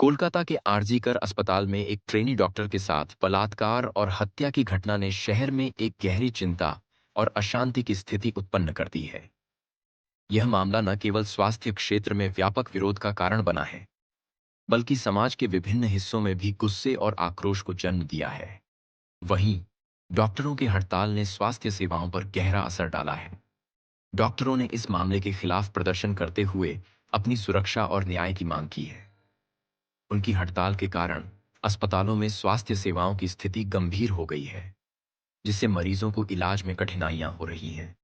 कोलकाता के आरजीकर अस्पताल में एक ट्रेनी डॉक्टर के साथ बलात्कार और हत्या की घटना ने शहर में एक गहरी चिंता और अशांति की स्थिति उत्पन्न कर दी है। यह मामला न केवल स्वास्थ्य क्षेत्र में व्यापक विरोध का कारण बना है, बल्कि समाज के विभिन्न हिस्सों में भी गुस्से और आक्रोश को जन्म दिया है। वहीं डॉक्टरों की हड़ताल ने स्वास्थ्य सेवाओं पर गहरा असर डाला है। डॉक्टरों ने इस मामले के खिलाफ प्रदर्शन करते हुए अपनी सुरक्षा और न्याय की मांग की है। उनकी हड़ताल के कारण अस्पतालों में स्वास्थ्य सेवाओं की स्थिति गंभीर हो गई है, जिससे मरीजों को इलाज में कठिनाइयां हो रही हैं।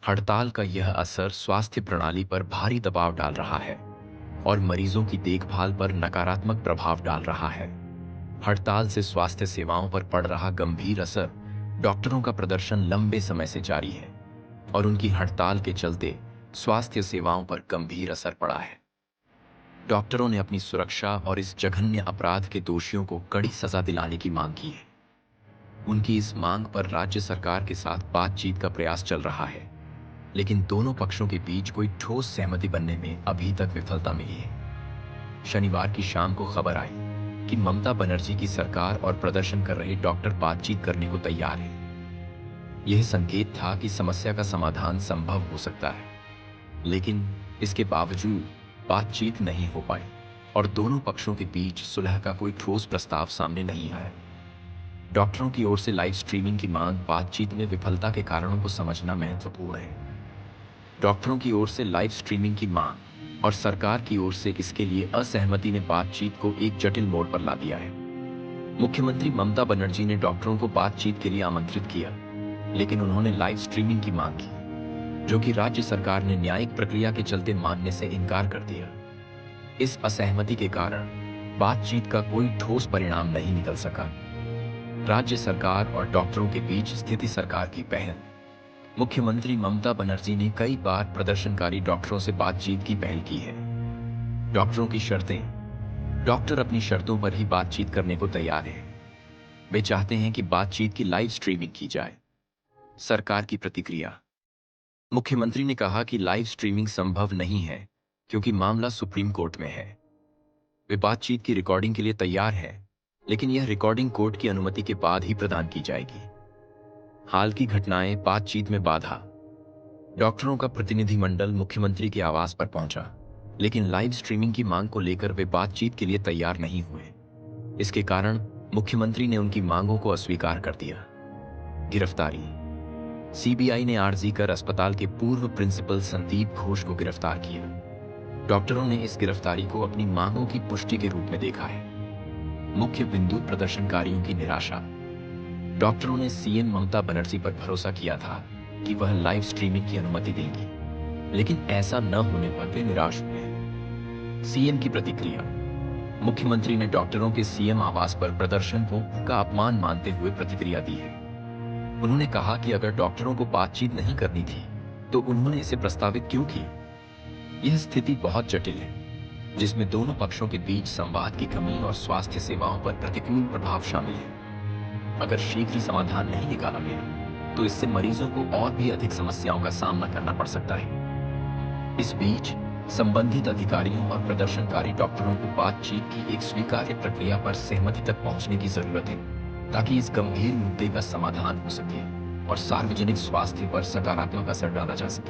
हड़ताल का यह असर स्वास्थ्य प्रणाली पर भारी दबाव डाल रहा है और मरीजों की देखभाल पर नकारात्मक प्रभाव डाल रहा है। हड़ताल से स्वास्थ्य सेवाओं पर पड़ रहा गंभीर असर। डॉक्टरों का प्रदर्शन लंबे समय से जारी है और उनकी हड़ताल के चलते स्वास्थ्य सेवाओं पर गंभीर असर पड़ा है। डॉक्टरों ने अपनी सुरक्षा और इस जघन्य अपराध के दोषियों को कड़ी सजा दिलाने की मांग की है। उनकी इस मांग पर राज्य सरकार के साथ बातचीत का प्रयास चल रहा है, लेकिन दोनों पक्षों के बीच कोई ठोस सहमति बनने में अभी तक विफलता मिली है। शनिवार की शाम को खबर आई कि ममता बनर्जी की सरकार और प्रदर्शन कर रहे डॉक्टर बातचीत करने को तैयार हैं। यह संकेत था कि समस्या का समाधान संभव हो सकता है, लेकिन इसके बावजूद बातचीत नहीं हो पाई और दोनों पक्षों के बीच सुलह का कोई ठोस प्रस्ताव सामने नहीं आया। डॉक्टरों की ओर से लाइव स्ट्रीमिंग की मांग बातचीत में विफलता के कारणों को समझना महत्वपूर्ण है। डॉक्टरों की ओर से लाइव स्ट्रीमिंग की मांग और सरकार की ओर से इसके लिए असहमति ने बातचीत को एक जटिल मोड़ पर ला दिया है। मुख्यमंत्री ममता बनर्जी ने डॉक्टरों को बातचीत के लिए आमंत्रित किया, लेकिन उन्होंने लाइव स्ट्रीमिंग की मांग की, जो कि राज्य सरकार ने न्यायिक प्रक्रिया के चलते मानने से इनकार कर दिया। इस असहमति के कारण बातचीत का कोई ठोस परिणाम नहीं निकल सका। राज्य सरकार और डॉक्टरों के बीच स्थिति सरकार की पहल। मुख्यमंत्री ममता बनर्जी ने कई बार प्रदर्शनकारी डॉक्टरों से बातचीत की पहल की है। डॉक्टरों की शर्तें। डॉक्टर अपनी शर्तों पर ही बातचीत करने को तैयार हैं। वे चाहते हैं कि बातचीत की लाइव स्ट्रीमिंग की जाए। सरकार की प्रतिक्रिया। मुख्यमंत्री ने कहा कि लाइव स्ट्रीमिंग संभव नहीं है क्योंकि मामला सुप्रीम कोर्ट में है। वे बातचीत की रिकॉर्डिंग के लिए तैयार है, लेकिन यह रिकॉर्डिंग कोर्ट की अनुमति के बाद ही प्रदान की जाएगी। हाल की घटनाएं बातचीत में बाधा। डॉक्टरों का प्रतिनिधिमंडल मुख्यमंत्री के आवास पर पहुंचा, लेकिन लाइव स्ट्रीमिंग की मांग को लेकर वे बातचीत के लिए तैयार नहीं हुए। इसके कारण मुख्यमंत्री ने उनकी मांगों को अस्वीकार कर दिया। गिरफ्तारी। सीबीआई ने आरजीकर अस्पताल के पूर्व प्रिंसिपल संदीप घोष को गिरफ्तार किया। डॉक्टरों ने इस गिरफ्तारी को अपनी मांगों की पुष्टि के रूप में देखा है। मुख्य बिंदु प्रदर्शनकारियों की निराशा। डॉक्टरों ने सीएम ममता बनर्जी पर भरोसा किया था कि वह लाइव स्ट्रीमिंग की अनुमति देंगी, लेकिन ऐसा न होने पर वे निराश हुए। सीएम की प्रतिक्रिया। मुख्यमंत्री ने डॉक्टरों के सीएम आवास पर प्रदर्शन को का अपमान मानते हुए प्रतिक्रिया दी है। उन्होंने कहा कि अगर डॉक्टरों को बातचीत नहीं करनी थी, तो उन्होंने इसे प्रस्तावित क्यों की। यह स्थिति बहुत जटिल है, जिसमें दोनों पक्षों के बीच संवाद की कमी और स्वास्थ्य सेवाओं पर प्रतिकूल प्रभाव शामिल है। अगर शीघ्र समाधान नहीं निकाला गया, तो इससे मरीजों को और भी अधिक समस्याओं का सामना करना पड़ सकता है। इस बीच संबंधित अधिकारियों और प्रदर्शनकारी डॉक्टरों को बातचीत की एक स्वीकार्य प्रक्रिया पर सहमति तक पहुंचने की जरूरत है, ताकि इस गंभीर मुद्दे का समाधान हो सके और सार्वजनिक स्वास्थ्य पर सकारात्मक असर डाला जा सके।